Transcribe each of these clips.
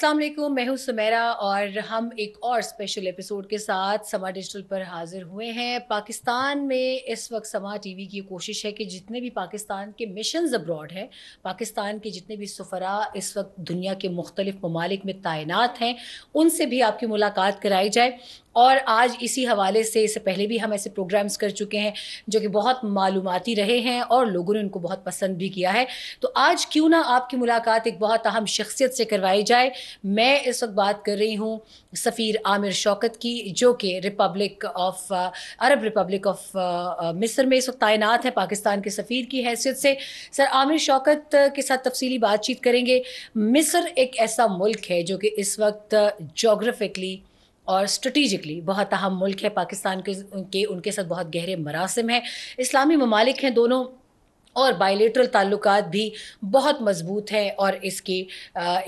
अस्सलाम वालेकुम, मैं हूँ सुमेरा और हम एक और स्पेशल एपिसोड के साथ समा डिजिटल पर हाजिर हुए हैं। पाकिस्तान में इस वक्त समा टीवी की कोशिश है कि जितने भी पाकिस्तान के मिशंस अब्रॉड हैं, पाकिस्तान के जितने भी सफ़रा इस वक्त दुनिया के मुख्तलिफ ममालिक में तैनात हैं, उनसे भी आपकी मुलाकात कराई जाए। और आज इसी हवाले से इससे पहले भी हम ऐसे प्रोग्राम्स कर चुके हैं जो कि बहुत मालूमाती रहे हैं और लोगों ने उनको बहुत पसंद भी किया है। तो आज क्यों ना आपकी मुलाकात एक बहुत अहम शख्सियत से करवाई जाए। मैं इस वक्त बात कर रही हूँ सफ़ीर आमिर शौकत की, जो कि अरब रिपब्लिक ऑफ मिस्र में इस वक्त तैनात है पाकिस्तान के सफ़ीर की हैसियत से। सर आमिर शौकत के साथ तफसीली बातचीत करेंगे। मिस्र एक ऐसा मुल्क है जो कि इस वक्त जोग्राफिकली और स्ट्रेटिजिकली बहुत अहम मुल्क है। पाकिस्तान के उनके साथ बहुत गहरे मरासिम हैं, इस्लामी ममालिक हैं दोनों, और बायलेटरल ताल्लुकात भी बहुत मजबूत हैं और इसके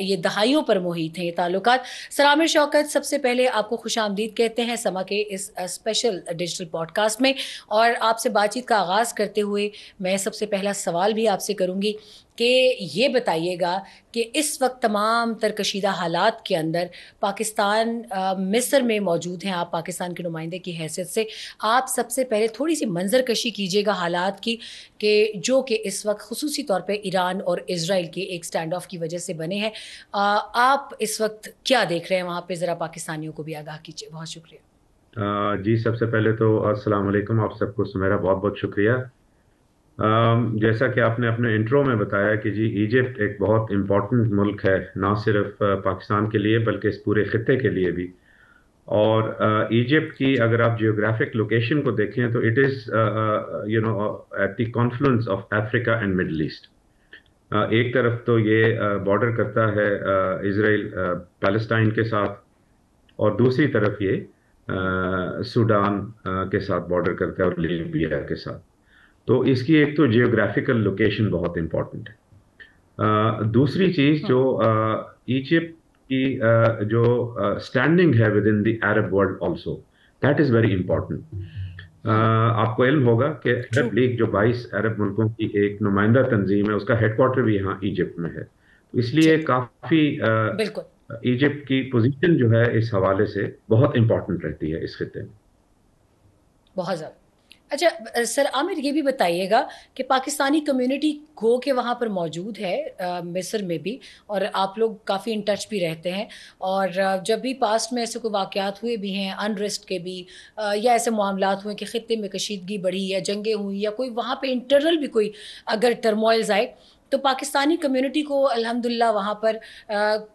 ये दहाइयों पर मुहित हैं ये ताल्लुकात। सर आमिर शौकत, सबसे पहले आपको खुशामदीद कहते हैं समा के इस स्पेशल डिजिटल पॉडकास्ट में। और आपसे बातचीत का आगाज़ करते हुए मैं सबसे पहला सवाल भी आपसे करूँगी कि ये बताइएगा कि इस वक्त तमाम तरकशीदा हालात के अंदर पाकिस्तान मिस्र में मौजूद हैं, आप पाकिस्तान के नुमाइंदे की हैसियत से आप सबसे पहले थोड़ी सी मंजर कशी कीजिएगा हालात की, कि जो कि इस वक्त खुसूसी तौर पे ईरान और इज़राइल के एक स्टैंड ऑफ की वजह से बने हैं। आप इस वक्त क्या देख रहे हैं वहाँ पे, ज़रा पाकिस्तानियों को भी आगाह कीजिए। बहुत शुक्रिया। जी, सबसे पहले तो अस्सलाम वालेकुम, आप सबको मेरा बहुत बहुत शुक्रिया। जैसा कि आपने अपने इंट्रो में बताया कि जी इजिप्ट एक बहुत इम्पोर्टेंट मुल्क है, ना सिर्फ पाकिस्तान के लिए बल्कि इस पूरे खित्ते के लिए भी। और इजिप्ट की अगर आप जियोग्राफिक लोकेशन को देखें तो it is at the Confluence of Africa and middle east. एक तरफ तो ये बॉर्डर करता है इजराइल पैलेस्टाइन के साथ, और दूसरी तरफ ये सूडान के साथ बॉर्डर करता है और लीबिया के साथ। तो इसकी एक तो जियोग्राफिकल लोकेशन बहुत इंपॉर्टेंट है। दूसरी चीज़ जो इजिप्ट की जो स्टैंडिंग है with in the Arab world also, that is very important. आपको इल्म होगा कि अरब लीग जो 22 अरब मुल्कों की एक नुमाइंदा तंजीम है, उसका हेडक्वार्टर भी यहाँ इजिप्ट में है। तो इसलिए काफ़ी बिल्कुल इजिप्ट की पोजीशन जो है इस हवाले से बहुत इंपॉर्टेंट रहती है इस खित्ते में। बहुत ज़्यादा। अच्छा सर आमिर, ये भी बताइएगा कि पाकिस्तानी कम्युनिटी गो के वहाँ पर मौजूद है मिस्र में भी, और आप लोग काफ़ी इन टच भी रहते हैं। और जब भी पास्ट में ऐसे कोई वाक़यात हुए भी हैं अनरेस्ट के भी, या ऐसे मामलात हुए कि ख़ित्ते में कशीदगी बढ़ी या जंगें हुई या कोई वहाँ पे इंटरनल भी कोई अगर टर्मोइल्स आए, तो पाकिस्तानी कम्युनिटी को अल्हम्दुलिल्लाह वहाँ पर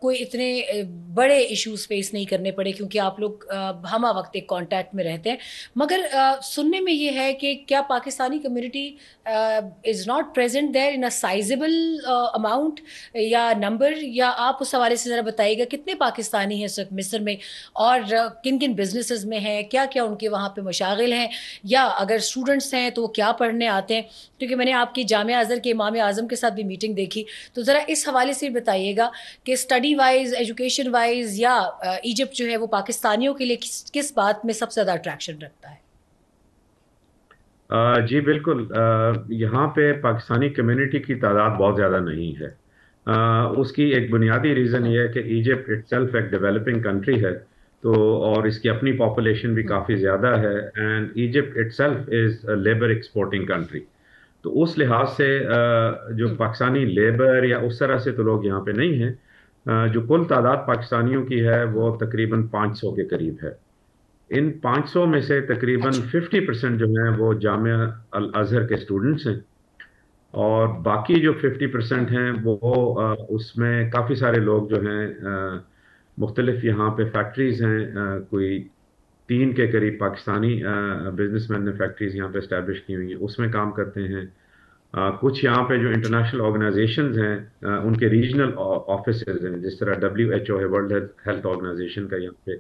कोई इतने बड़े इश्यूज फेस नहीं करने पड़े, क्योंकि आप लोग हमा वक्त एक कांटेक्ट में रहते हैं। मगर सुनने में ये है कि क्या Pakistani community is not present there in a sizeable amount या नंबर, या आप उस हवाले से ज़रा बताइएगा कितने पाकिस्तानी हैं इस वक्त मिस्र में, और किन किन बिजनेसेस में हैं, क्या क्या उनके वहाँ पे मशागिल हैं, या अगर स्टूडेंट्स हैं तो वो क्या पढ़ने आते हैं। क्योंकि मैंने आपकी जामिया अज़हर के इमाम आज़म के साथ भी मीटिंग देखी, तो ज़रा इस हवाले से बताइएगा कि स्टडी वाइज, एजुकेशन वाइज, या इजिप्ट जो है वो पाकिस्तानियों के लिए किस बात में सबसे ज़्यादा अट्रैक्शन रखता है। जी बिल्कुल, यहाँ पे पाकिस्तानी कम्युनिटी की तादाद बहुत ज़्यादा नहीं है। उसकी एक बुनियादी रीज़न ये है कि इजिप्ट इटसेल्फ एक डेवलपिंग कंट्री है, तो और इसकी अपनी पॉपुलेशन भी काफ़ी ज़्यादा है, and Egypt itself is labour exporting country. तो उस लिहाज से जो पाकिस्तानी लेबर या उस तरह से तो लोग यहाँ पे नहीं हैं। जो कुल तादाद पाकिस्तानियों की है वो तकरीबन 500 के करीब है। इन 500 में से तकरीबन अच्छा 50% जो हैं वो जामिया अल अजहर के स्टूडेंट्स हैं, और बाकी जो 50% हैं वो उसमें काफ़ी सारे लोग जो हैं मुख्तलिफ यहाँ पे फैक्ट्रीज हैं, कोई 3 के करीब पाकिस्तानी बिजनेसमैन ने फैक्ट्रीज यहाँ पे इस्टेब्लिश की हुई हैं, उसमें काम करते हैं। कुछ यहाँ पे जो इंटरनेशनल ऑर्गेनाइजेशंस हैं उनके रीजनल ऑफिसेज हैं, जिस तरह WHO है, वर्ल्ड हेल्थ ऑर्गेनाइजेशन का यहाँ पे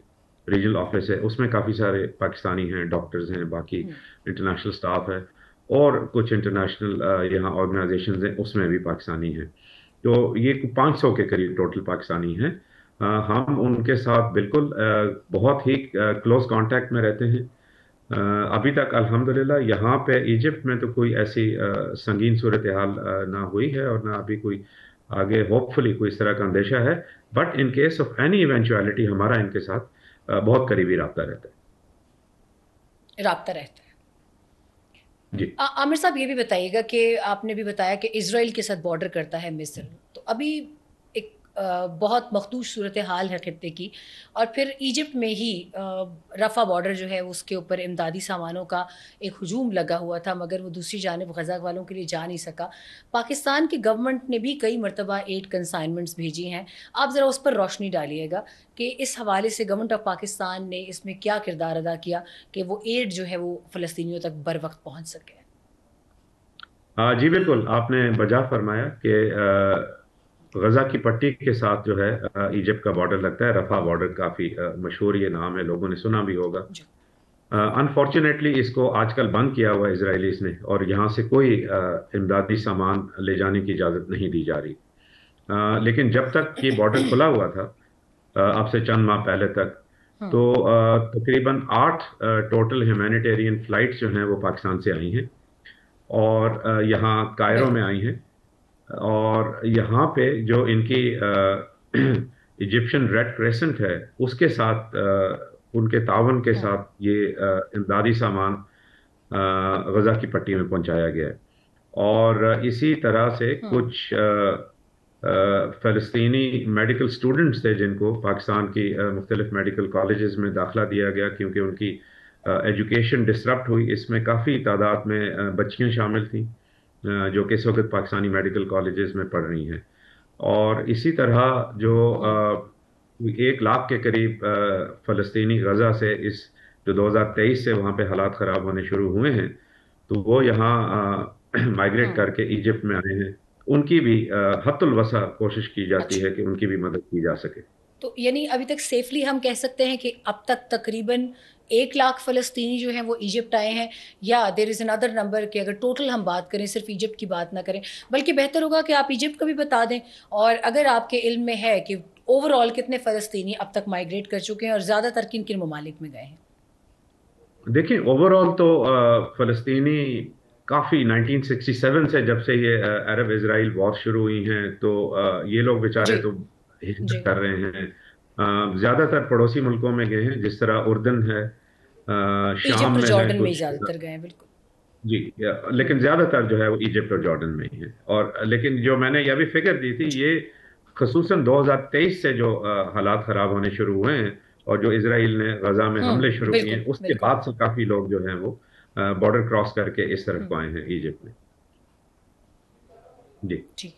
रीजनल ऑफिस है, उसमें काफ़ी सारे पाकिस्तानी हैं, डॉक्टर्स हैं, बाकी इंटरनेशनल स्टाफ है, और कुछ इंटरनेशनल यहाँ ऑर्गेनाइजेशंस हैं उसमें भी पाकिस्तानी हैं। तो ये 500 के करीब टोटल पाकिस्तानी हैं। हम उनके साथ बिल्कुल बहुत ही क्लोज कांटेक्ट में रहते हैं। अभी तक अल्हम्दुलिल्लाह यहाँ पे इजिप्ट में तो कोई ऐसी संगीन सूरत हाल ना हुई है, और ना अभी कोई آگے ہوپ فلی کوئی اس طرح کا اندیشہ ہے، but in case of any eventuality ہمارا ان کے ساتھ بہت قریبی رابطہ رہتا رابطہ رہتا ہے. ہے. جی عامر صاحب یہ بھی بتائیے گا کہ آپ نے بھی بتایا کہ اسرائیل کے ساتھ بارڈر کرتا ہے مصر، تو ابھی ایک بہت مخدوش صورتحال ہے خطے کی، اور پھر ایجپٹ میں ہی رفح بارڈر جو ہے اس کے اوپر امدادی سامانوں کا ایک ہجوم لگا ہوا تھا، مگر وہ دوسری جانب غزہ والوں کے لیے جا نہیں سکا. پاکستان کی گورنمنٹ نے بھی کئی مرتبہ ایڈ کنسائنمنٹس بھیجی ہیں. آپ ذرا اس پر روشنی ڈالیے گا کہ اس حوالے سے گورنمنٹ آف پاکستان نے اس میں کیا کردار ادا کیا کہ وہ ایڈ جو ہے وہ فلسطینیوں تک بر وقت پہنچ سکے. جی بالکل، آپ نے بجا فرمایا کہ غزہ کی پٹی کے ساتھ جو ہے ایجپٹ کا بارڈر لگتا ہے. رفح بارڈر کافی مشہور یہ نام ہے، لوگوں نے سنا بھی ہوگا. جی انفارچونیٹلی اس کو آج کل بند کیا ہوا ہے اسرائیلیز نے، اور یہاں سے کوئی امدادی سامان لے جانے کی اجازت نہیں دی جا رہی. لیکن جب تک یہ بارڈر کھلا ہوا تھا، اب سے چند ماہ پہلے تک، ہاں تو تقریباً 8 ٹوٹل ہیومینیٹیرین فلائٹس جو ہیں وہ پاکستان سے آئی ہیں، اور یہاں کائرو میں بالکل. آئی ہیں. اور یہاں پہ جو ان کی ایجپشن ریڈ کریسنٹ ہے، اس کے ساتھ ان کے تعاون کے ہاں ساتھ یہ امدادی سامان غزہ کی پٹی میں پہنچایا گیا ہے. اور اسی طرح سے ہاں کچھ فلسطینی میڈیکل سٹوڈنٹس تھے جن کو پاکستان کی مختلف میڈیکل کالجز میں داخلہ دیا گیا کیونکہ ان کی ایجوکیشن ڈسرپٹ ہوئی. اس میں کافی تعداد میں بچیاں شامل تھیں جو کہ اس وقت پاکستانی میڈیکل کالجز میں پڑھ رہی ہیں. اور اسی طرح جو ہاں 1 لاکھ کے قریب فلسطینی غزہ سے اس جو 2023 سے وہاں پہ حالات خراب ہونے شروع ہوئے ہیں، تو وہ یہاں مائگریٹ ہاں. کر کے ایجپٹ میں آئے ہیں. ان کی بھی حت الوسع کوشش کی جاتی اچھا، ہے کہ ان کی بھی مدد کی جا سکے. تو یعنی ابھی تک سیفلی ہم کہہ سکتے ہیں کہ اب تک تقریباً 1 لاکھ فلسطینی جو ہیں وہ ایجپٹ آئے ہیں، یا دیر از اندر نمبر کہ اگر ٹوٹل ہم بات کریں، صرف ایجپٹ کی بات نہ کریں، بلکہ بہتر ہوگا کہ آپ ایجپٹ کا بھی بتا دیں، اور اگر آپ کے علم میں ہے کہ اوور آل کتنے فلسطینی اب تک مائگریٹ کر چکے ہیں اور زیادہ تر کن کن ممالک میں گئے ہیں. دیکھیں اوور آل تو فلسطینی کافی 1967 سے جب سے یہ عرب اسرائیل وار شروع ہوئی ہیں تو یہ لوگ جی بیچارے تو ہجرت جی. کر رہے ہیں. زیادہ تر پڑوسی ملکوں میں گئے ہیں، جس طرح اردن ہے، ایجپٹ شام اور میں ہے جارڈن میں ہی کچھ. زیادہ تر گئے ہیں. بالکل. جی لیکن زیادہ تر جو ہے وہ ایجپٹ اور جارڈن میں ہی ہے. اور لیکن جو میں نے یہ بھی فکر دی تھی، جی یہ خصوصاً 2023 سے جو حالات خراب ہونے شروع ہوئے ہیں اور جو اسرائیل نے غزہ میں حملے شروع کیے بالکل ہیں، اس کے بالکل. بعد سے کافی لوگ جو ہیں وہ بارڈر کراس کر کے اس طرف ہوں. کو آئے ہیں ایجپٹ میں. جی جی،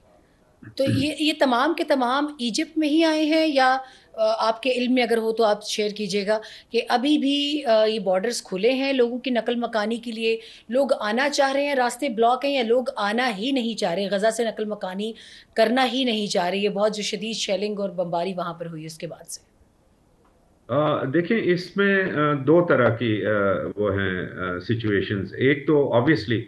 تو یہ تمام کے تمام ایجپٹ میں ہی آئے ہیں، یا آپ کے علم میں اگر ہو تو آپ شیئر کیجیے گا کہ ابھی بھی یہ بارڈرز کھلے ہیں لوگوں کی نقل مکانی کے لیے، لوگ آنا چاہ رہے ہیں، راستے بلاک ہیں، یا لوگ آنا ہی نہیں چاہ رہے، غزہ سے نقل مکانی کرنا ہی نہیں چاہ رہے؟ یہ بہت جو شدید شیلنگ اور بمباری وہاں پر ہوئی اس کے بعد سے. دیکھیں اس میں دو طرح کی وہ ہیں سچویشنز. ایک تو آبویسلی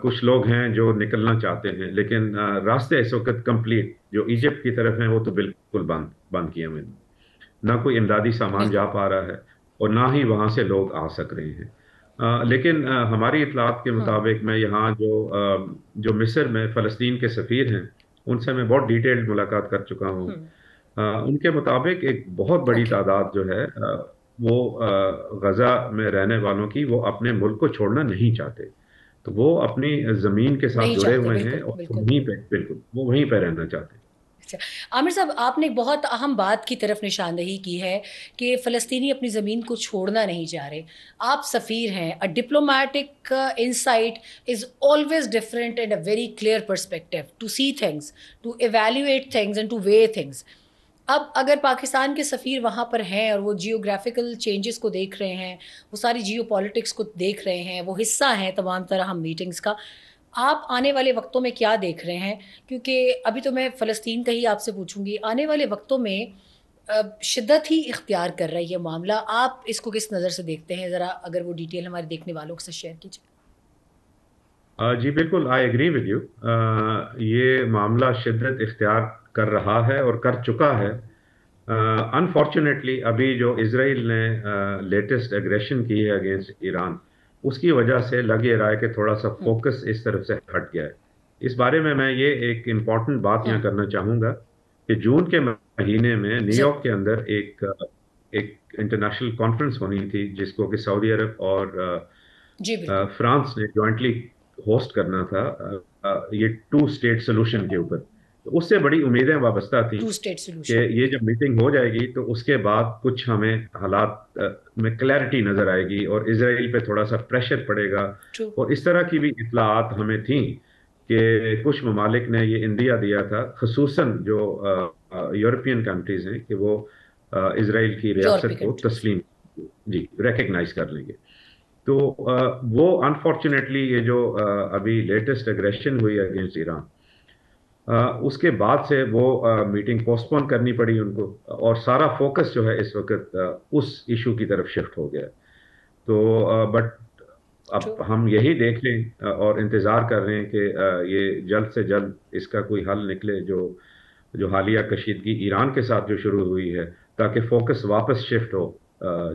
کچھ لوگ ہیں جو نکلنا چاہتے ہیں، لیکن راستے اس وقت کمپلیٹ جو ایجپٹ کی طرف ہیں وہ تو بالکل بند بند کیے ہوئے ہیں. نہ کوئی امدادی سامان بالکل. جا پا رہا ہے اور نہ ہی وہاں سے لوگ آ سک رہے ہیں. لیکن ہماری اطلاعات کے ہاں مطابق میں یہاں جو مصر میں فلسطین کے سفیر ہیں ان سے میں بہت ڈیٹیلڈ ملاقات کر چکا ہوں. ہوں. ان کے مطابق ایک بہت بڑی اوکے. تعداد جو ہے وہ غزہ میں رہنے والوں کی وہ اپنے ملک کو چھوڑنا نہیں چاہتے. تو وہ اپنی زمین کے ساتھ نہیں جڑے چاہتے. ہوئے ہیں بالکل اور بالکل. وہیں پہ بالکل وہ وہیں پہ رہنا چاہتے ہیں. اچھا، عامر صاحب آپ نے بہت اہم بات کی طرف نشاندہی کی ہے کہ فلسطینی اپنی زمین کو چھوڑنا نہیں چاہ رہے. آپ سفیر ہیں. A diplomatic insight is always different and a very clear perspective to see things, to evaluate things and to weigh things. اب اگر پاکستان کے سفیر وہاں پر ہیں اور وہ جیوگرافیکل چینجز کو دیکھ رہے ہیں، وہ ساری جیو پالیٹکس کو دیکھ رہے ہیں، وہ حصہ ہیں تمام طرح ہم میٹنگز کا، آپ آنے والے وقتوں میں کیا دیکھ رہے ہیں؟ کیونکہ ابھی تو میں فلسطین کا ہی آپ سے پوچھوں گی، آنے والے وقتوں میں شدت ہی اختیار کر رہا ہے یہ معاملہ. آپ اس کو کس نظر سے دیکھتے ہیں؟ ذرا اگر وہ ڈیٹیل ہمارے دیکھنے والوں کے ساتھ شیئر کیجیے. جی بالکل، آئی ایگری ود یو. یہ معاملہ شدت اختیار کر رہا ہے اور کر چکا ہے. انفارچونیٹلی ابھی جو اسرائیل نے لیٹسٹ ایگریشن کی ہے اگینسٹ ایران، اس کی وجہ سے لگ یہ رہا ہے کہ تھوڑا سا ہوں. فوکس اس طرف سے ہٹ گیا ہے. اس بارے میں یہ ایک امپورٹنٹ بات یہاں کرنا چاہوں گا کہ جون کے مہینے میں نیو یارک کے اندر ایک انٹرنیشنل کانفرنس ہونی تھی جس کو کہ سعودی عرب اور جی بالکل فرانس نے جوائنٹلی ہوسٹ کرنا تھا، یہ 2 اسٹیٹ سولوشن کے اوپر. تو اس سے بڑی امیدیں وابستہ تھیں 2 اسٹیٹ کہ سولوشن. یہ جب میٹنگ ہو جائے گی تو اس کے بعد کچھ ہمیں حالات میں کلیئرٹی نظر آئے گی اور اسرائیل پہ تھوڑا سا پریشر پڑے گا. اور اس طرح کی بھی اطلاعات ہمیں تھیں کہ کچھ ممالک نے یہ اندیا دیا تھا، خصوصاً جو یورپین کنٹریز ہیں، کہ وہ اسرائیل کی یورپی ریاست کو کنٹریز. تسلیم ریکگنائز کر لیں گے. تو وہ انفارچونیٹلی یہ جو ابھی لیٹسٹ اگریشن ہوئی اگینسٹ ایران، اس کے بعد سے وہ میٹنگ پوسٹ پون کرنی پڑی ان کو، اور سارا فوکس جو ہے اس وقت اس ایشو کی طرف شفٹ ہو گیا. تو بٹ اب ہم یہی دیکھ لیں اور انتظار کر رہے ہیں کہ یہ جلد سے جلد اس کا کوئی حل نکلے، جو حالیہ کشیدگی ایران کے ساتھ جو شروع ہوئی ہے، تاکہ فوکس واپس شفٹ ہو.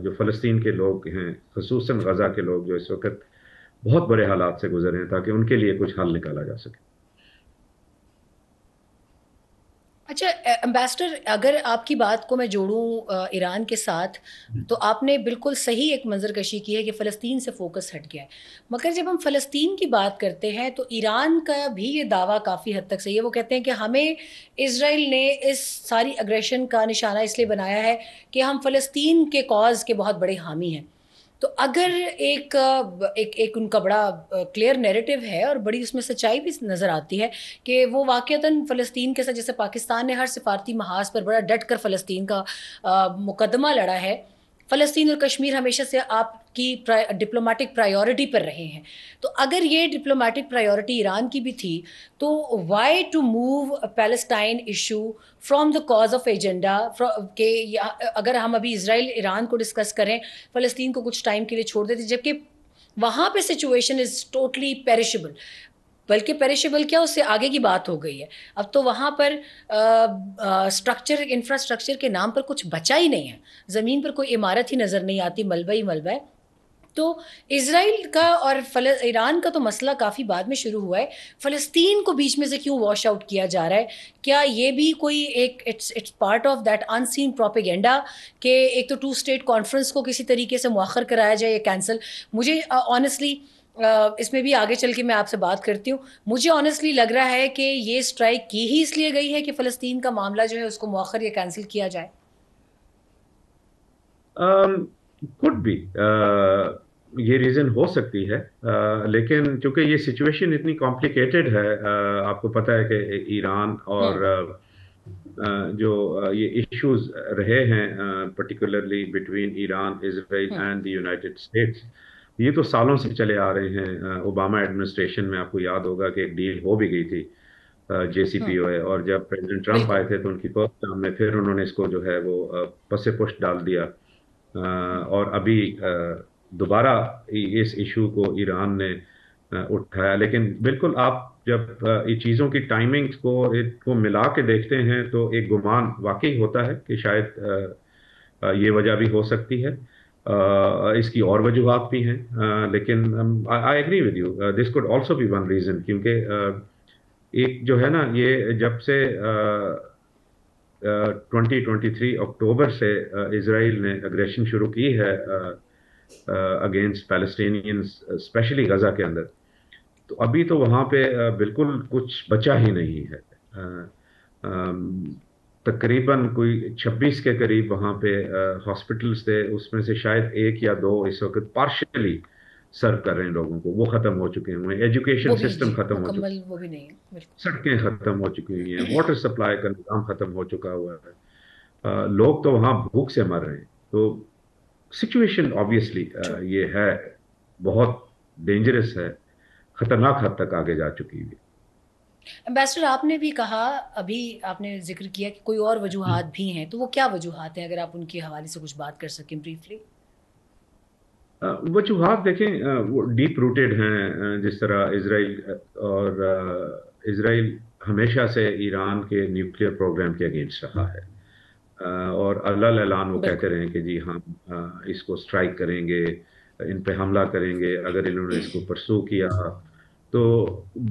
جو فلسطین کے لوگ ہیں، خصوصاً غزہ کے لوگ جو اس وقت بہت بڑے حالات سے گزر رہے ہیں، تاکہ ان کے لیے کچھ حل نکالا جا سکے. اچھا امبیسڈر، اگر آپ کی بات کو میں جوڑوں ایران کے ساتھ، تو آپ نے بالکل صحیح ایک منظر کشی کی ہے کہ فلسطین سے فوکس ہٹ گیا ہے. مگر جب ہم فلسطین کی بات کرتے ہیں تو ایران کا بھی یہ دعویٰ کافی حد تک صحیح ہے. وہ کہتے ہیں کہ ہمیں اسرائیل نے اس ساری اگریشن کا نشانہ اس لیے بنایا ہے کہ ہم فلسطین کے کاز کے بہت بڑے حامی ہیں. تو اگر ایک ان کا بڑا کلیئر نیریٹو ہے اور بڑی اس میں سچائی بھی نظر آتی ہے کہ وہ واقعتاً فلسطین کے ساتھ، جیسے پاکستان نے ہر سفارتی محاذ پر بڑا ڈٹ کر فلسطین کا مقدمہ لڑا ہے، فلسطین اور کشمیر ہمیشہ سے آپ کی ڈپلومیٹک پرائیورٹی پر رہے ہیں. تو اگر یہ ڈپلومیٹک پرائیورٹی ایران کی بھی تھی تو why to move Palestine issue from the cause of agenda, کہ اگر ہم ابھی اسرائیل ایران کو ڈسکس کریں، فلسطین کو کچھ ٹائم کے لیے چھوڑ دیتے، جبکہ وہاں پہ سچویشن از ٹوٹلی پیریشبل. بلکہ پیریشبل کیا، اس سے آگے کی بات ہو گئی ہے. اب تو وہاں پر انفراسٹرکچر کے نام پر کچھ بچا ہی نہیں ہے. زمین پر کوئی عمارت ہی نظر نہیں آتی، ملبہ ہی ملبہ ہے. تو اسرائیل کا اور ایران کا تو مسئلہ کافی بعد میں شروع ہوا ہے. فلسطین کو بیچ میں سے کیوں واش آؤٹ کیا جا رہا ہے؟ کیا یہ بھی کوئی ایک it's part of that insane propaganda کہ ایک تو 2 اسٹیٹ کانفرنس کو کسی طریقے سے مؤخر کرایا جائے یا کینسل؟ مجھے آنیسٹلی اس میں بھی آگے چل کے میں آپ سے بات کرتی ہوں، مجھے آنیسٹلی لگ رہا ہے کہ یہ اسٹرائک کی ہی اس لیے گئی ہے کہ فلسطین کا معاملہ جو ہے اس کو مؤخر یا کینسل کیا جائے. could be یہ ریزن ہو سکتی ہے، لیکن چونکہ یہ سچویشن اتنی کمپلیکیٹڈ ہے، آپ کو پتہ ہے کہ ایران اور جو یہ ایشوز رہے ہیں particularly between Iran, Israel and the United States, یہ تو سالوں سے چلے آ رہے ہیں. اوباما ایڈمنسٹریشن میں آپ کو یاد ہوگا کہ ایک ڈیل ہو بھی گئی تھی جے سی پی او اے، اور جب پریزیڈنٹ ٹرمپ آئے تھے تو ان کی فرسٹ ٹرم میں پھر انہوں نے اس کو جو ہے وہ پس پشت ڈال دیا. اور ابھی دوبارہ اس ایشو کو ایران نے اٹھایا. لیکن بالکل آپ جب یہ چیزوں کی ٹائمنگ کو ملا کے دیکھتے ہیں تو ایک گمان واقعی ہوتا ہے کہ شاید یہ وجہ بھی ہو سکتی ہے. اس کی اور وجوہات بھی ہیں، لیکن I agree with you this could also be one reason, کیونکہ ایک جو ہے نا، یہ جب سے 2023 اکتوبر سے اسرائیل نے اگریشن شروع کی ہے اگینسٹ پیلسٹینینز اسپیشلی غزہ کے اندر، تو ابھی تو وہاں پہ بالکل کچھ بچا ہی نہیں ہے. تقریباً کوئی 26 کے قریب وہاں پہ ہاسپٹلس تھے، اس میں سے شاید 1 یا 2 اس وقت پارشلی سرو کر رہے ہیں لوگوں کو، وہ ختم ہو چکے ہوئے ہیں. ایجوکیشن سسٹم ختم ہو چکا، وہ بھی نہیں ہے، سڑکیں ختم ہو چکی ہوئی ہیں، واٹر سپلائی کا نظام ختم ہو چکا ہوا ہے. لوگ تو وہاں بھوک سے مر رہے ہیں. تو سچویشن آبویسلی یہ ہے بہت ڈینجرس ہے، خطرناک حد تک آگے جا چکی ہے. امبیسڈر، آپ نے بھی کہا، ابھی آپ نے ذکر کیا کہ کوئی اور وجوہات بھی ہیں، تو وہ کیا وجوہات ہیں؟ اگر آپ ان کے حوالے سے کچھ بات کر سکیں بریفلی. وجوہات دیکھیں وہ ڈیپ روٹیڈ ہیں. جس طرح اسرائیل ہمیشہ سے ایران کے نیوکلیئر پروگرام کے اگینسٹ رہا ہے، اور اللہ اعلان وہ کہتے رہے کہ جی ہم اس کو سٹرائک کریں گے، ان پہ حملہ کریں گے اگر انہوں نے اس کو پرسو کیا. تو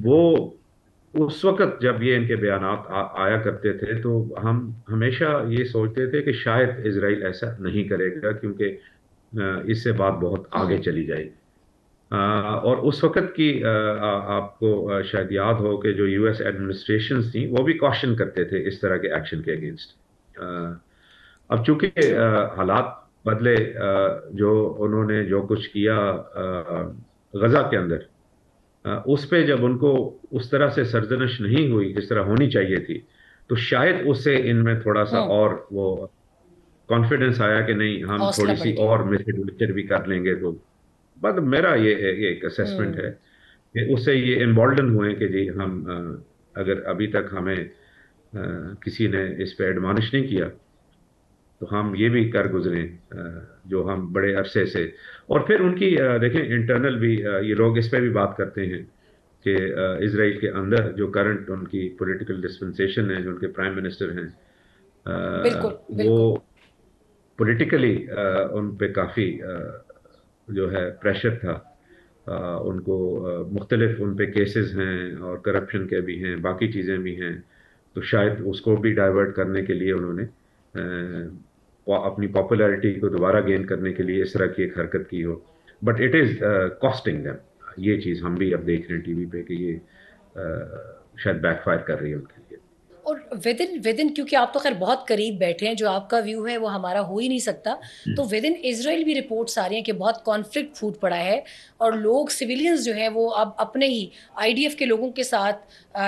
وہ उस वक्त जब ये इनके बयानात आया करते थे तो हम हमेशा ये सोचते थे कि शायद इजराइल ऐसा नहीं करेगा, क्योंकि इससे बात बहुत आगे हम्म। चली जाएगी। और उस वक्त की आपको शायद याद हो कि जो यूएस एडमिनिस्ट्रेशंस थी वो भी कॉशन करते थे इस तरह के एक्शन के अगेंस्ट। अब चूंकि ट्रू। हालात बदले, जो उन्होंने जो कुछ किया गजा के अंदर, उस पे जब उनको उस तरह से सरजनश नहीं हुई जिस तरह होनी चाहिए थी, तो शायद उससे इनमें थोड़ा सा हम्म। और वो कॉन्फिडेंस आया कि नहीं, हम हौसला थोड़ी बढ़ सी गया। और मिस्टर विस्टर भी कर लेंगे। तो मतलब मेरा ये एक असेसमेंट हम्म। है कि उससे ये एम्बोल्डन हुए कि जी हम, अगर अभी तक हमें किसी ने इस पे एडमॉनिश नहीं किया तो हम ये भी कर गुजरे जो हम बड़े अरसे से। और फिर उनकी देखें इंटरनल भी, ये लोग इस पे भी बात करते हैं कि इसराइल के अंदर जो करंट उनकी पॉलिटिकल डिस्पेंसेशन है, जो उनके प्राइम मिनिस्टर हैं, बिल्कुल वो बिल्कुल। पॉलिटिकली उन पे काफ़ी जो है प्रेशर था। उनको मुख्तलिफ उन पे केसेस हैं और करप्शन के भी हैं, बाकी चीज़ें भी हैं। तो शायद उसको भी डाइवर्ट करने के लिए उन्होंने अपनी पॉपुलैरिटी को दोबारा गेन करने के लिए इस तरह की एक हरकत की हो। But it is costing them. ये चीज़ हम भी अब देख रहे हैं टीवी पे कि ये शायद बैकफायर कर रही है उनके लिए। और विद इन क्योंकि आप तो खैर बहुत करीब बैठे हैं, जो आपका व्यू है वो हमारा हो ही नहीं सकता। तो विद इन इसराइल भी रिपोर्ट्स आ रही हैं कि बहुत कॉन्फ्लिक्ट फूट पड़ा है, और लोग सिविलियंस जो हैं वो अब अपने ही आईडीएफ के लोगों के साथ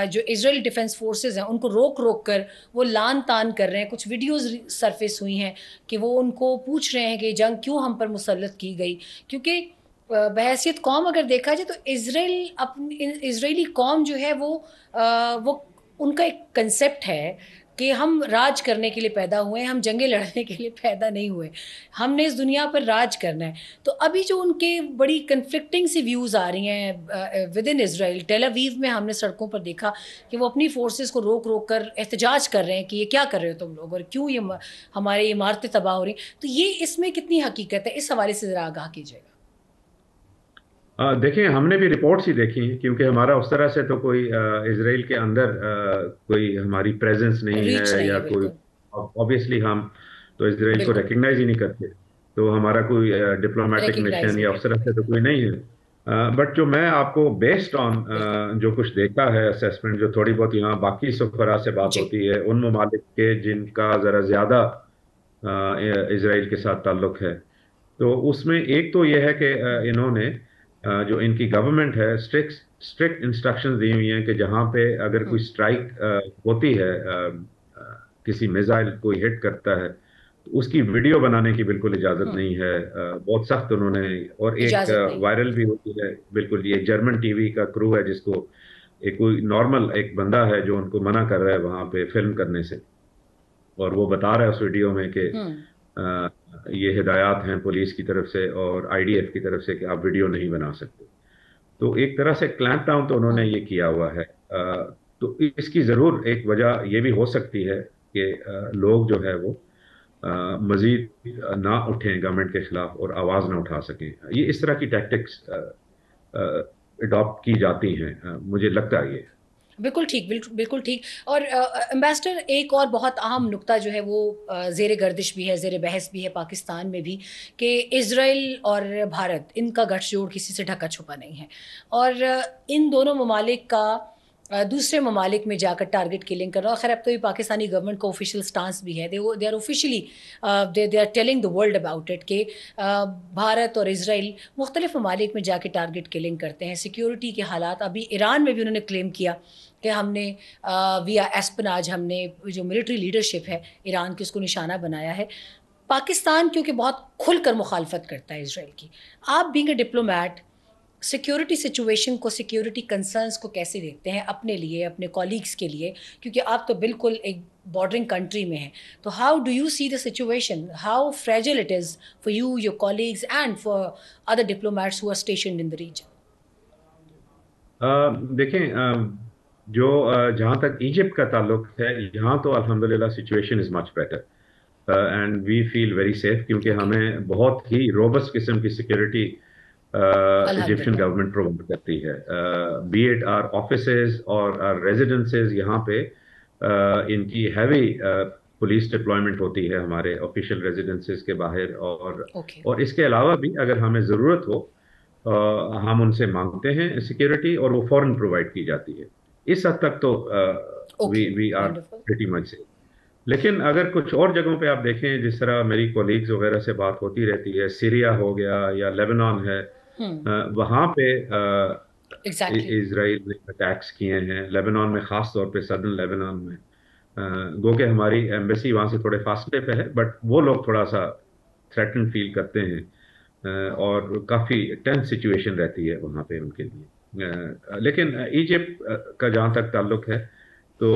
जो इसराइल डिफेंस फोर्सेस हैं उनको रोक रोक कर वो लान तान कर रहे हैं। कुछ वीडियोस सरफेस हुई हैं कि वो उनको पूछ रहे हैं कि जंग क्यों हम पर मुसल्लत की गई। क्योंकि बहैसियत कौम अगर देखा जाए तो इसराइल अपनी इसराइली कौम जो है वो उनका एक कंसेप्ट है कि हम राज करने के लिए पैदा हुए हैं, हम जंगें लड़ने के लिए पैदा नहीं हुए। हमने इस दुनिया पर राज करना है। तो अभी जो उनके बड़ी कन्फ्लिक्टिंग सी व्यूज़ आ रही हैं with in Israel, Tel Aviv में हमने सड़कों पर देखा कि वो अपनी फोर्सेस को रोक रोक कर एहतजाज कर रहे हैं कि ये क्या कर रहे हो तुम लोग, और क्यों ये हमारी इमारतें तबाह हो रही। तो ये इसमें कितनी हकीकत है, इस हवाले से ज़रा आगाह कीजिएगा। देखिए, हमने भी रिपोर्ट्स ही देखी हैं, क्योंकि हमारा उस तरह से तो कोई इसराइल के अंदर कोई हमारी प्रेजेंस नहीं रीच है, नहीं या है कोई बिल्कुल। ऑब्वियसली हम तो इसराइल को बिल्कुल रिकग्नाइज ही नहीं करते। तो हमारा कोई डिप्लोमेटिक रिकग्नाइज मिशन नहीं या उस तरह करते। से तो कोई नहीं है। बट जो मैं आपको बेस्ड ऑन बिल्कुल। जो कुछ देखा है, असेसमेंट जो थोड़ी बहुत यहाँ बाकी सफरा से बात जी। होती है उन ममालिक के जिनका ज़रा ज़्यादा इसराइल के साथ ताल्लुक है, तो उसमें एक तो ये है कि इन्होंने जो इनकी गवर्नमेंट है, स्ट्रिक्ट स्ट्रिक्ट इंस्ट्रक्शंस दी हुई हैं कि जहाँ पे अगर कोई हम्म। स्ट्राइक होती है, किसी मिसाइल कोई हिट करता है, तो उसकी वीडियो बनाने की बिल्कुल इजाज़त हम्म। नहीं है। बहुत सख्त उन्होंने। और एक इजाजत नहीं। वायरल भी होती है बिल्कुल, ये जर्मन टीवी का क्रू है जिसको एक कोई नॉर्मल एक बंदा है जो उनको मना कर रहा है वहाँ पे फिल्म करने से, और वो बता रहा है उस वीडियो में कि हम्म। अ, ये हिदायत हैं पुलिस की तरफ से और आईडीएफ की तरफ से कि आप वीडियो नहीं बना सकते। तो एक तरह से क्लैंप डाउन तो उन्होंने हम्म। ये किया हुआ है। तो इसकी ज़रूर एक वजह ये भी हो सकती है कि लोग जो है वो मजीद ना उठें गवर्नमेंट के खिलाफ और आवाज़ ना उठा सकें। ये इस तरह की टैक्टिक्स अडॉप्ट की जाती हैं, मुझे लगता है ये। बिल्कुल ठीक, बिल्कुल बिल्कुल ठीक। और एम्बेसडर, एक और बहुत अहम नुक्ता जो है वो ज़ेर गर्दिश भी है, ज़ेर बहस भी है पाकिस्तान में भी, कि इज़राइल और भारत, इनका गठजोड़ किसी से ढका छुपा नहीं है। और इन दोनों ममालिक का दूसरे ममालिक में जाकर टारगेट किलिंग करना। और खैर अब तो ये पाकिस्तानी गवर्नमेंट का ऑफिशियल स्टांस भी है, they are officially they are telling the world about it कि भारत और इसराइल मुख्तलिफ ममालिक में जाके टारगेट किलिंग करते हैं। सिक्योरिटी के हालात, अभी ईरान में भी उन्होंने क्लेम किया कि हमने विया एस्पनाज हमने जो मिलिट्री लीडरशिप है ईरान की उसको निशाना बनाया है। पाकिस्तान क्योंकि बहुत खुलकर मुखालफत करता है इसराइल की, आप being a diplomat security situation को, सिक्योरिटी कंसर्न्स को कैसे देखते हैं अपने लिए, अपने कॉलीग्स के लिए, क्योंकि आप तो बिल्कुल एक बॉर्डरिंग कंट्री में हैं। तो how do you see the situation, how fragile it is for you, your colleagues and for other diplomats who are stationed in the region? देखें, जो जहाँ तक इजिप्ट का ताल्लुक है, यहाँ तो अल्हम्दुलिल्लाह situation is much better and we feel very safe, क्योंकि ओके। हमें बहुत ही रोबस्ट किस्म की सिक्योरिटी इजिप्शियन अल्हम्दुलिल्लाह। गवर्नमेंट प्रोवाइड करती है, बी इट आर ऑफिसेज और आर रेजिडेंसेज। यहाँ पे इनकी हैवी पुलिस डिप्लॉयमेंट होती है हमारे ऑफिशियल रेजिडेंसेज के बाहर, ओके। और इसके अलावा भी अगर हमें ज़रूरत हो हम उनसे मांगते हैं सिक्योरिटी, और वो फौरन प्रोवाइड की जाती है। इस हद तक तो we okay, we are wonderful. Pretty much. लेकिन अगर कुछ और जगहों पे आप देखें, जिस तरह मेरी कोलीग्स वगैरह से बात होती रहती है, सीरिया हो गया या लेबनान है, हम्म। वहाँ पे एग्जैक्टली। इजराइल ने अटैक्स किए हैं, लेबनान में ख़ास तौर पे सदर्न लेबनान में। गो के हमारी एम्बेसी वहाँ से थोड़े फासले पे है, बट वो लोग थोड़ा सा थ्रेटन फील करते हैं, और काफ़ी टेंस सिचुएशन रहती है वहाँ पे उनके लिए। लेकिन इजिप्ट का जहाँ तक ताल्लुक है, तो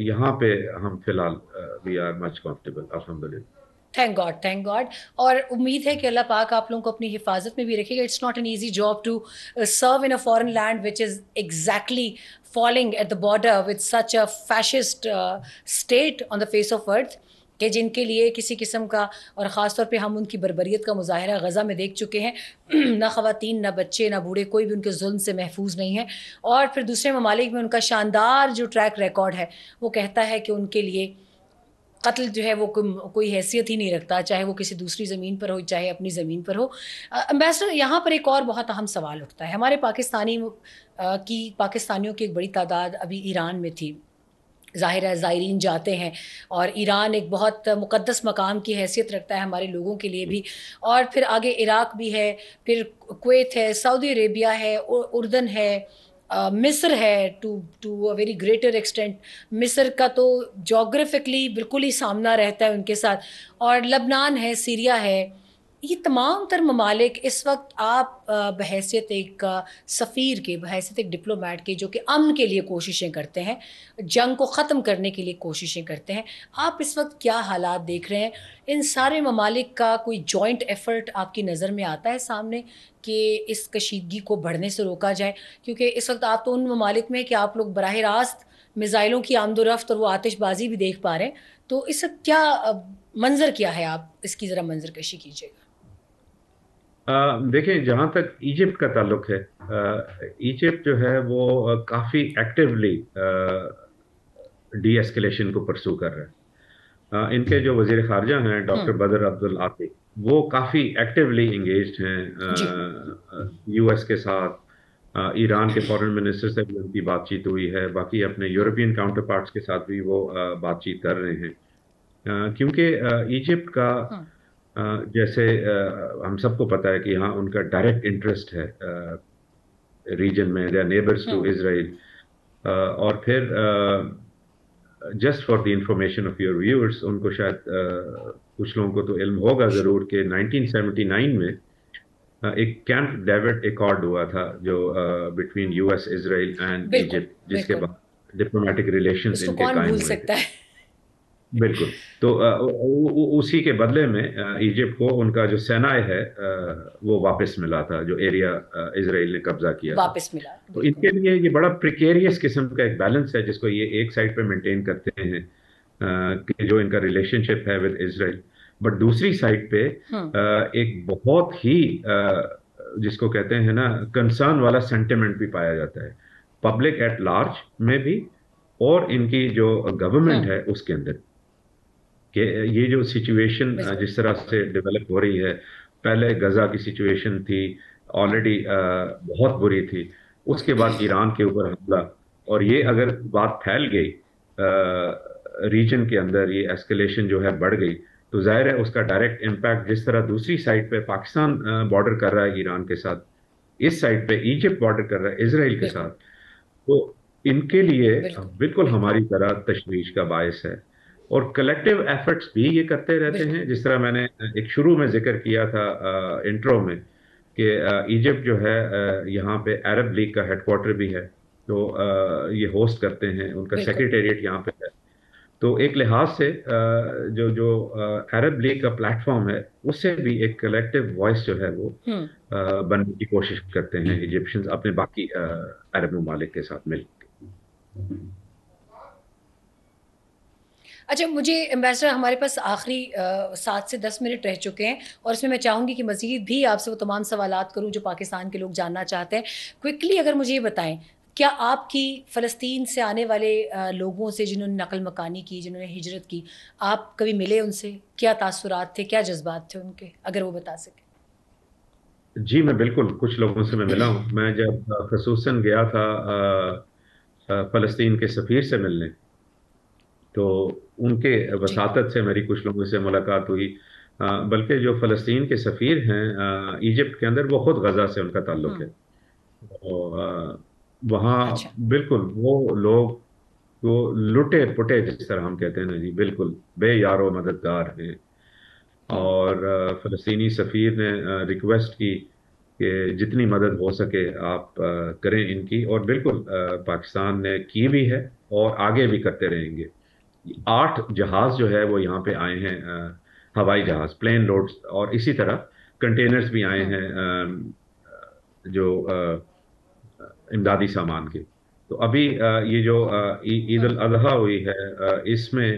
यहाँ पे हम फिलहाल वी आर मच कंफर्टेबल अल्हम्दुलिल्लाह। Thank God, thank God. और उम्मीद है कि अल्लाह पाक आप लोगों को अपनी हिफाजत में भी रखेगा। It's not an easy job to serve in a foreign land which is exactly following at the border with such a fascist state on the face of earth, कि जिनके लिए किसी किस्म का, और ख़ास तौर पे हम उनकी बर्बरियत का मुज़ाहरा गज़ा में देख चुके हैं। ना ख़वातीन, ना बच्चे, ना बूढ़े, कोई भी उनके जुल्म से महफूज नहीं है। और फिर दूसरे ममालिक में उनका शानदार जो ट्रैक रिकॉर्ड है वो कहता है कि उनके लिए कत्ल जो है वो कोई हैसियत ही नहीं रखता, चाहे वो किसी दूसरी ज़मीन पर हो, चाहे अपनी ज़मीन पर हो। एम्बेसडर, यहाँ पर एक और बहुत अहम सवाल उठता है। हमारे पाकिस्तानियों की एक बड़ी तादाद अभी ईरान में थी। ज़ाहिर है ज़ायरीन जाते हैं, और ईरान एक बहुत मुक़द्दस मकाम की हैसियत रखता है हमारे लोगों के लिए भी। और फिर आगे इराक़ भी है, फिर कुवैत है, सऊदी अरेबिया है, उर्दन है, मिस्र है, to a very greater extent. मिस्र का तो जोग्राफिकली बिल्कुल ही सामना रहता है उनके साथ, और लबनान है, सीरिया है। ये तमाम तर ममालिक इस वक्त आप बहैसियत एक सफ़ीर के, बहैसियत एक डिप्लोमेट के, जो कि अमन के लिए कोशिशें करते हैं, जंग को ख़त्म करने के लिए कोशिशें करते हैं, आप इस वक्त क्या हालात देख रहे हैं? इन सारे ममालिक का कोई जॉइंट एफ़र्ट आपकी नज़र में आता है सामने कि इस कशीदगी को बढ़ने से रोका जाए? क्योंकि इस वक्त आप तो उन ममालिक में कि आप लोग बराह रास्त मिज़ाइलों की आमदोरफ्त और वो आतिशबाजी भी देख पा रहे हैं। तो इस वक्त क्या मंज़र क्या है? आप इसकी ज़रा मंज़र कशी कीजिएगा। देखें, जहाँ तक इजिप्ट का ताल्लुक है, इजिप्ट जो है वो काफ़ी एक्टिवली डी एस्केलेशन को परसू कर रहा है। इनके जो वजीर खारजा हैं डॉक्टर हम्म। बदर अब्दुल आती, वो काफ़ी एक्टिवली इंगेज्ड जी। हैं यूएस के साथ। ईरान के फॉरेन मिनिस्टर से भी उनकी बातचीत हुई है, बाकी अपने यूरोपियन काउंटर पार्ट्स के साथ भी वो बातचीत कर रहे हैं। क्योंकि इजिप्ट का हम्म। जैसे हम सबको पता है कि हाँ उनका डायरेक्ट इंटरेस्ट है रीजन में, they are neighbours to hmm. Israel. और फिर just for the information of your viewers, उनको शायद कुछ लोगों को तो इल्म होगा ज़रूर कि 1979 में एक कैंप डेविड एकॉर्ड हुआ था, जो बिटवीन यूएस, इजराइल एंड बिल्कुल, इजिप्ट, जिसके बिल्कुल। बाद डिप्लोमेटिक रिलेशंस इसको इनके कौन कायम भूल हुए थे। सकता है? बिल्कुल। तो उसी के बदले में इजिप्ट को उनका जो सेनाए है वो वापस मिला था, जो एरिया इजराइल ने कब्जा किया था। वापस मिला, तो बिल्कुल। इनके लिए ये बड़ा प्रिकेरियस किस्म का एक बैलेंस है, जिसको ये एक साइड पे मेंटेन करते हैं कि जो इनका रिलेशनशिप है विद इजराइल। बट दूसरी साइड पे हम्म। एक बहुत ही जिसको कहते हैं ना कंसर्न वाला सेंटिमेंट भी पाया जाता है, पब्लिक एट लार्ज में भी, और इनकी जो गवर्नमेंट हम्म। है उसके अंदर, कि ये जो सिचुएशन बिल्कुल। जिस तरह से डेवलप हो रही है। पहले गजा की सिचुएशन थी, हम्म। ऑलरेडी बहुत बुरी थी। उसके बाद ईरान के ऊपर हमला, और ये अगर बात फैल गई रीजन के अंदर, ये एस्केलेशन जो है बढ़ गई, तो जाहिर है उसका डायरेक्ट इम्पैक्ट जिस तरह दूसरी साइड पे पाकिस्तान बॉर्डर कर रहा है ईरान के साथ, इस साइड पे इजिप्ट बॉर्डर कर रहा है इसराइल के साथ, बिल्कुल, तो इनके लिए बिल्कुल, बिल्कुल हमारी तरह तशवीश का बायस है। और कलेक्टिव एफर्ट्स भी ये करते रहते बिल्कुल। हैं, जिस तरह मैंने एक शुरू में जिक्र किया था इंट्रो में, कि इजिप्ट जो है यहाँ पे अरब लीग का हेडक्वार्टर भी है, तो ये होस्ट करते हैं, उनका बिल्कुल। सेक्रेटेरिएट यहाँ पे है। तो एक लिहाज से जो जो अरब लीग का प्लेटफॉर्म है, उससे भी एक कलेक्टिव वॉइस जो है वो हम्म। बनने की कोशिश करते हैं इजिप्शियंस अपने बाकी अरब ममालिक के साथ मिलकर। اچھا مجھے ایمبیسڈر ہمارے پاس آخری 7 سے 10 منٹ رہ چکے ہیں، اور اس میں چاہوں گی کہ مزید بھی آپ سے وہ تمام سوالات کروں جو پاکستان کے لوگ جاننا چاہتے ہیں. کوئکلی اگر مجھے یہ بتائیں، کیا آپ کی فلسطین سے آنے والے لوگوں سے جنہوں نے نقل مکانی کی، جنہوں نے ہجرت کی، آپ کبھی ملے ان سے؟ کیا تاثرات تھے، کیا جذبات تھے ان کے، اگر وہ بتا سکیں؟ جی میں بالکل کچھ لوگوں سے میں ملا ہوں. میں جب خصوصاً گیا تھا فلسطین کے سفیر سے ملنے، تو ان کے جی. وساطت سے میری کچھ لوگوں سے ملاقات ہوئی. بلکہ جو فلسطین کے سفیر ہیں ایجپٹ کے اندر، وہ خود غزہ سے ان کا تعلق ہوں. ہے. تو وہاں اچھا. بالکل وہ لوگ، وہ لٹے پٹے جس طرح ہم کہتے ہیں نا جی، بالکل بے یار و مددگار ہیں. ہوں. اور فلسطینی سفیر نے ریکویسٹ کی کہ جتنی مدد ہو سکے آپ کریں ان کی، اور بالکل پاکستان نے کی بھی ہے اور آگے بھی کرتے رہیں گے. 8 جہاز جو ہے وہ یہاں پہ آئے ہیں، ہوائی جہاز، پلین لوڈز، اور اسی طرح کنٹینرز بھی آئے ہوں. ہیں جو امدادی سامان کے. تو ابھی یہ جو عید ہوں. الاضحیٰ ہوئی ہے، اس میں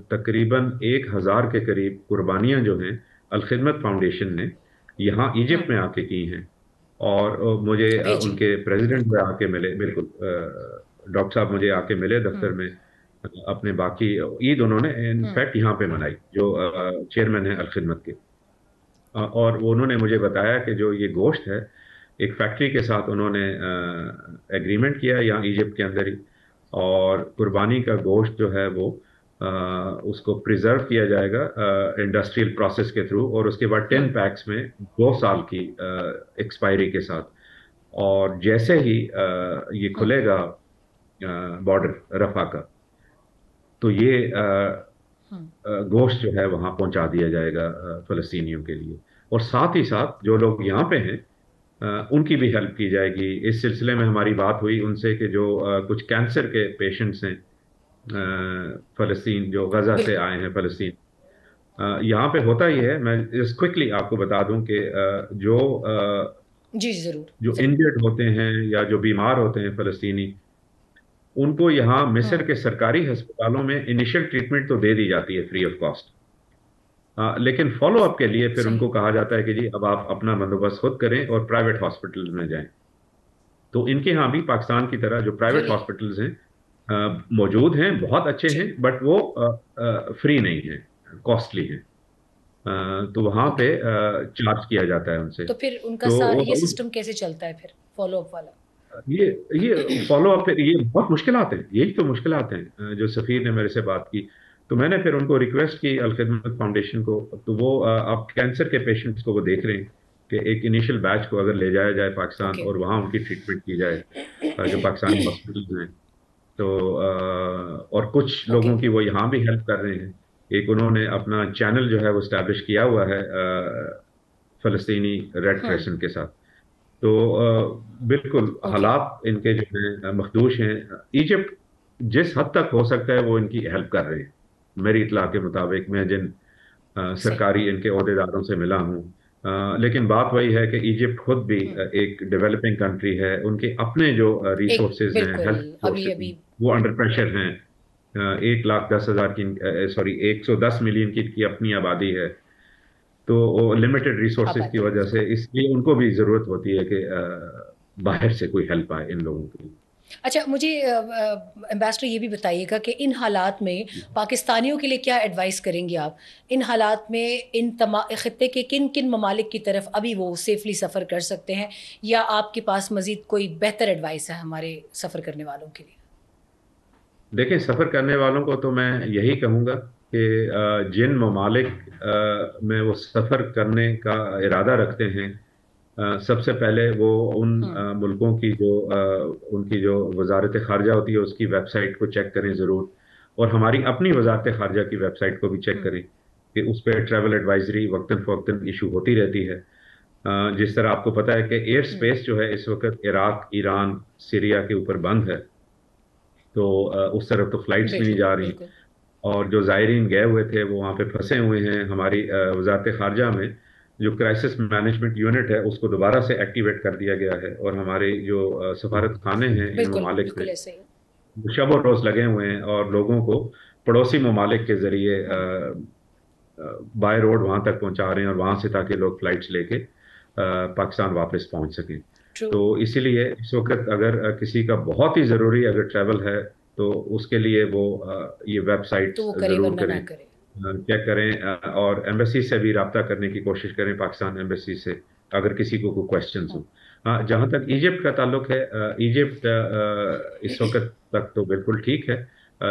تقریباً 1,000 کے قریب قربانیاں جو ہیں الخدمت فاؤنڈیشن نے یہاں ہوں. ایجپٹ میں آ کے کی ہیں. اور مجھے ان بھیجی. کے پریزیڈنٹ میں آ کے ملے، بالکل ڈاکٹر صاحب مجھے آ کے ملے ہوں. دفتر میں. اپنے باقی عید انہوں نے ہوں. انفیکٹ یہاں پہ منائی، جو چیئرمین ہیں الخدمت کے. اور انہوں نے مجھے بتایا کہ جو یہ گوشت ہے، ایک فیکٹری کے ساتھ انہوں نے ایگریمنٹ کیا یہاں ایجپٹ کے اندر ہی، اور قربانی کا گوشت جو ہے وہ اس کو پریزرو کیا جائے گا انڈسٹریل پروسیس کے تھرو، اور اس کے بعد ہوں. 10 پیکس میں 2 سال کی ایکسپائری کے ساتھ. اور جیسے ہی یہ ہوں. کھلے گا بارڈر رفح کا، تو یہ ہوں. گوشت جو ہے وہاں پہنچا دیا جائے گا فلسطینیوں کے لیے. اور ساتھ ہی ساتھ جو لوگ یہاں پہ ہیں ان کی بھی ہیلپ کی جائے گی. اس سلسلے میں ہماری بات ہوئی ان سے کہ جو کچھ کینسر کے پیشنٹس ہیں فلسطین، جو غزہ سے بالکل. آئے ہیں فلسطین. یہاں پہ ہوتا ہی ہے، میں اس کوئکلی آپ کو بتا دوں کہ جو جی جی ضرور جو ضرور. انجرڈ ہوتے ہیں یا جو بیمار ہوتے ہیں فلسطینی، ان کو یہاں مصر ہوں. کے سرکاری ہسپتالوں میں انیشل ٹریٹمنٹ تو دے دی جاتی ہے فری آف کاسٹ. لیکن فالو اپ کے لیے پھر ان صحیح. کو کہا جاتا ہے کہ جی اب آپ اپنا بندوبست خود کریں اور پرائیویٹ ہاسپٹل میں جائیں. تو ان کے ہاں بھی پاکستان کی طرح جو پرائیویٹ ریئلی. ہاسپٹلز ہیں موجود ہیں، بہت اچھے جی. ہیں، بٹ وہ فری نہیں ہیں، کاسٹلی ہیں. تو وہاں اوکے. پہ چارج کیا جاتا ہے ان سے. تو پھر ان کا تو یہ سسٹم کیسے چلتا ہے پھر فالو اپ والا؟ یہ فالو اپ، یہ بہت مشکلات ہیں، یہی تو مشکلات ہیں جو سفیر نے میرے سے بات کی. تو میں نے پھر ان کو ریکویسٹ کی الخدمت فاؤنڈیشن کو. تو وہ اب کینسر کے پیشنٹس کو وہ دیکھ رہے ہیں کہ ایک انیشل بیچ کو اگر لے جایا جائے پاکستان اوکے. اور وہاں ان کی ٹریٹمنٹ کی جائے جو پاکستانی ہاسپٹلز ہیں. تو اور کچھ اوکے. لوگوں کی وہ یہاں بھی ہیلپ کر رہے ہیں. ایک انہوں نے اپنا چینل جو ہے وہ اسٹیبلش کیا ہوا ہے فلسطینی ریڈ ہوں. کریسنٹ کے ساتھ. تو بالکل اوکے. حالات ان کے جو ہیں مخدوش ہیں. ایجپٹ جس حد تک ہو سکتا ہے وہ ان کی ہیلپ کر رہے ہیں میری اطلاع کے مطابق، میں جن صحیح. سرکاری ان کے عہدیداروں سے ملا ہوں. لیکن بات وہی ہے کہ ایجپٹ خود بھی ہوں. ایک ڈیولپنگ کنٹری ہے، ان کے اپنے جو ایک ریسورسز ہیں، بالکل. ہیلتھ ابھی ریسورسز ہیں، ابھی. وہ انڈر پریشر ہیں. 1,10,000 کی، سوری 110 ملین کی اپنی آبادی ہے. تو لمیٹڈ ریسورسز کی آبادی وجہ سے بالکل. اس لیے ان کو بھی ضرورت ہوتی ہے کہ باہر سے کوئی ہیلپ آئے ان لوگوں کے لیے. اچھا مجھے ایمبیسڈر یہ بھی بتائیے گا کہ ان حالات میں پاکستانیوں کے لیے کیا ایڈوائس کریں گے آپ؟ ان حالات میں ان خطے کے کن کن ممالک کی طرف ابھی وہ سیفلی سفر کر سکتے ہیں، یا آپ کے پاس مزید کوئی بہتر ایڈوائس ہے ہمارے سفر کرنے والوں کے لیے؟ دیکھیں، سفر کرنے والوں کو تو میں یہی کہوں گا کہ جن ممالک میں وہ سفر کرنے کا ارادہ رکھتے ہیں، سب سے پہلے وہ ان ہوں. ملکوں کی جو ان کی جو وزارت خارجہ ہوتی ہے اس کی ویب سائٹ کو چیک کریں ضرور. اور ہماری اپنی وزارت خارجہ کی ویب سائٹ کو بھی چیک ہوں. کریں کہ اس پہ ٹریول ایڈوائزری وقتاً فوقتاً ایشو ہوتی رہتی ہے. جس طرح آپ کو پتہ ہے کہ ایئر ہوں. سپیس جو ہے اس وقت عراق، ایران، سیریا کے اوپر بند ہے. تو اس طرف تو فلائٹس بھی نہیں بالکل جا رہی. بالکل. اور جو زائرین گئے ہوئے تھے وہ وہاں پہ پھنسے ہوئے ہیں. ہماری وزارت خارجہ میں جو کرائسس مینجمنٹ یونٹ ہے اس کو دوبارہ سے ایکٹیویٹ کر دیا گیا ہے، اور ہمارے جو سفارت خانے ہیں ان بالکل ممالک میں بالکل ایسے ہی. شب و روز لگے ہوئے ہیں اور لوگوں کو पड़ोसी ममालिक के ज़रिए बाय रोड वहाँ तक पहुँचा रहे हैं, और वहाँ से ताकि लोग फ़्लाइट्स लेके पाकिस्तान वापस पहुँच सकें। ट्रू। तो इसीलिए इस वक्त अगर किसी का बहुत ही ज़रूरी अगर ट्रैवल है तो उसके लिए वो ये वेबसाइट्स तो वो करे ज़रूर वरना ना करें, करे। चेक करें, और एम्बेसी से भी रब्ता करने की कोशिश करें, पाकिस्तान एम्बेसी से, अगर किसी को कोई क्वेश्चंस हो। जहाँ तक इजिप्ट का ताल्लुक है, इजिप्ट इस वक्त तक तो बिल्कुल ठीक है।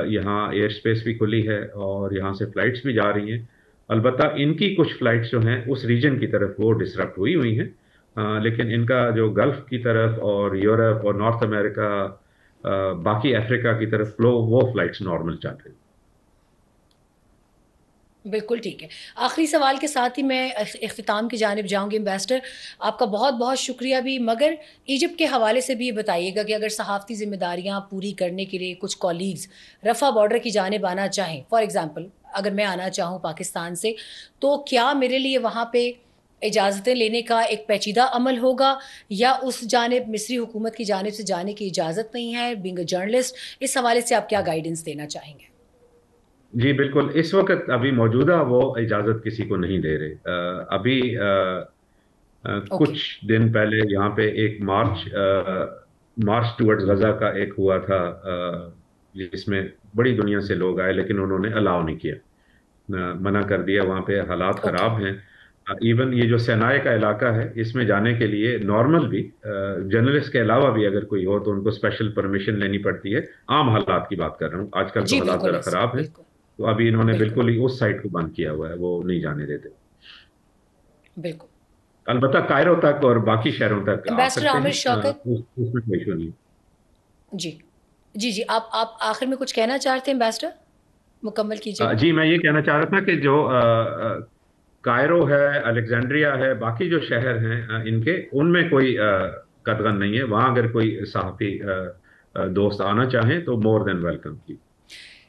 यहाँ एयर स्पेस भी खुली है और यहाँ से फ़्लाइट्स भी जा रही हैं। अलबत्ता इनकी कुछ फ़्लाइट्स जो हैं उस रीजन की तरफ वो डिसरप्ट हुई हुई हैं, लेकिन इनका जो गल्फ़ की तरफ और यूरोप और नॉर्थ अमेरिका, बाकी अफ्रीका की तरफ फ्लो, वो फ़्लाइट्स नॉर्मल चल रही हैं। बिल्कुल ठीक है। आखिरी सवाल के साथ ही मैं इख्तिताम की जानिब जाऊँगी एम्बेसडर, आपका बहुत-बहुत शुक्रिया भी, मगर इजिप्ट के हवाले से भी ये बताइएगा कि अगर सहाफ़ती ज़िम्मेदारियाँ पूरी करने के लिए कुछ कॉलीग्स रफ़ा बॉर्डर की जानिब आना चाहें, फॉर एग्ज़ाम्पल अगर मैं आना चाहूँ पाकिस्तान से, तो क्या मेरे लिए वहाँ पे इजाज़तें लेने का एक पेचीदा अमल होगा, या उस जानिब मिस्री हुकूमत की जानिब से जाने की इजाज़त नहीं है बीइंग अ जर्नलिस्ट? इस हवाले से आप क्या गाइडेंस देना चाहेंगे? जी बिल्कुल, इस वक्त अभी मौजूदा वो इजाज़त किसी को नहीं दे रहे। अभी ओके। कुछ दिन पहले यहाँ पे एक मार्च टुवर्ड्स गजा का एक हुआ था, जिसमें बड़ी दुनिया से लोग आए, लेकिन उन्होंने अलाउ नहीं किया, मना कर दिया। वहाँ पे हालात ओके। ख़राब हैं। इवन ये जो सेनाए का इलाका है, इसमें जाने के लिए नॉर्मल भी जर्नलिस्ट के अलावा भी अगर कोई हो तो उनको स्पेशल परमिशन लेनी पड़ती है। आम हालात की बात कर रहा हूँ, आजकल तो जी, हालात बिल्कुल ज़रा ऐसे, ख़राब हैं, बिल्कुल, तो अभी इन्होंने बिल्कुल, बिल्कुल ही उस साइड को बंद किया हुआ है, वो नहीं जाने देते। बिल्कुल। अलबत्ता कायरो तक और बाकी शहरों तक आ एम्बेसडर सकते आमिर हैं, शौकत। उसमें कोई इशू नहीं। जी। जी, जी, आप आखिर में कुछ कहना चाह रहे थे एम्बेसडर? मुकम्मल कीजिएगा। जी मैं ये कहना चाह रहा था कि जो कायरो है, अलेक्जेंड्रिया है, बाकी जो शहर हैं इनके, उनमें कोई कतगन नहीं है। वहाँ अगर कोई सहाफ़ी दोस्त आना चाहें तो मोर देन वेलकम की।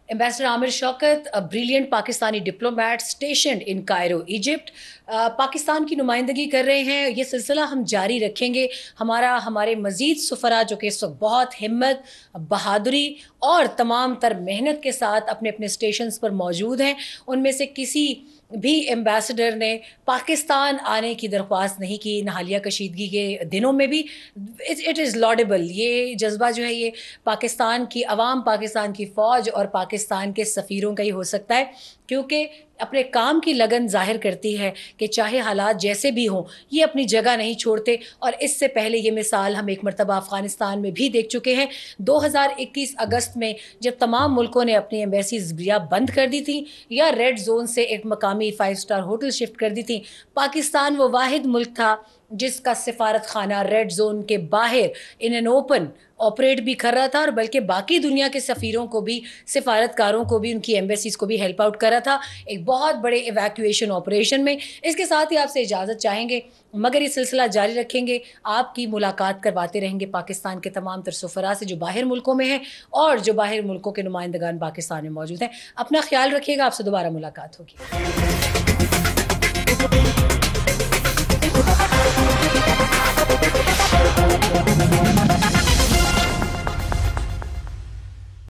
Ambassador Amir Shaukat, a brilliant Pakistani diplomat stationed in Cairo, Egypt, Pakistan की नुमाइंदगी कर रहे हैं। ये सिलसिला हम जारी रखेंगे। हमारे मज़ीद सफ़रा जो कि इस वक्त बहुत हिम्मत, बहादुरी और तमाम तर मेहनत के साथ अपने अपने स्टेशंस पर मौजूद हैं, उनमें से किसी भी एम्बेसडर ने पाकिस्तान आने की दरख्वास्त नहीं की, इन हालिया कशीदगी के दिनों में भी। It is laudable. ये जज्बा जो है ये पाकिस्तान की अवाम, पाकिस्तान की फ़ौज और पाकिस्तान के सफ़ीरों का ही हो सकता है, क्योंकि अपने काम की लगन ज़ाहिर करती है कि चाहे हालात जैसे भी हों, ये अपनी जगह नहीं छोड़ते। और इससे पहले ये मिसाल हम एक मरतबा अफ़गानिस्तान में भी देख चुके हैं। 2021 अगस्त में जब तमाम मुल्कों ने अपनी एम्बेसीज़ या बंद कर दी थी या रेड ज़ोन से एक मकामी 5 स्टार होटल शिफ्ट कर दी थी, पाकिस्तान वो वाहिद मुल्क था जिसका सिफारत खाना रेड जोन के बाहर इन एन ओपन ऑपरेट भी कर रहा था, और बल्कि बाकी दुनिया के सफ़ीरों को भी, सिफारतकारों को भी, उनकी एम्बेसीज़ को भी हेल्प आउट कर रहा था एक बहुत बड़े इवैक्यूएशन ऑपरेशन में। इसके साथ ही आपसे इजाज़त चाहेंगे, मगर ये सिलसिला जारी रखेंगे। आपकी मुलाकात करवाते रहेंगे पाकिस्तान के तमाम तर सफ़रा से जो बाहर मुल्कों में हैं और जो बाहर मुल्कों के नुमाइंदगान पाकिस्तान में मौजूद हैं। अपना ख्याल रखिएगा, आपसे दोबारा मुलाकात होगी।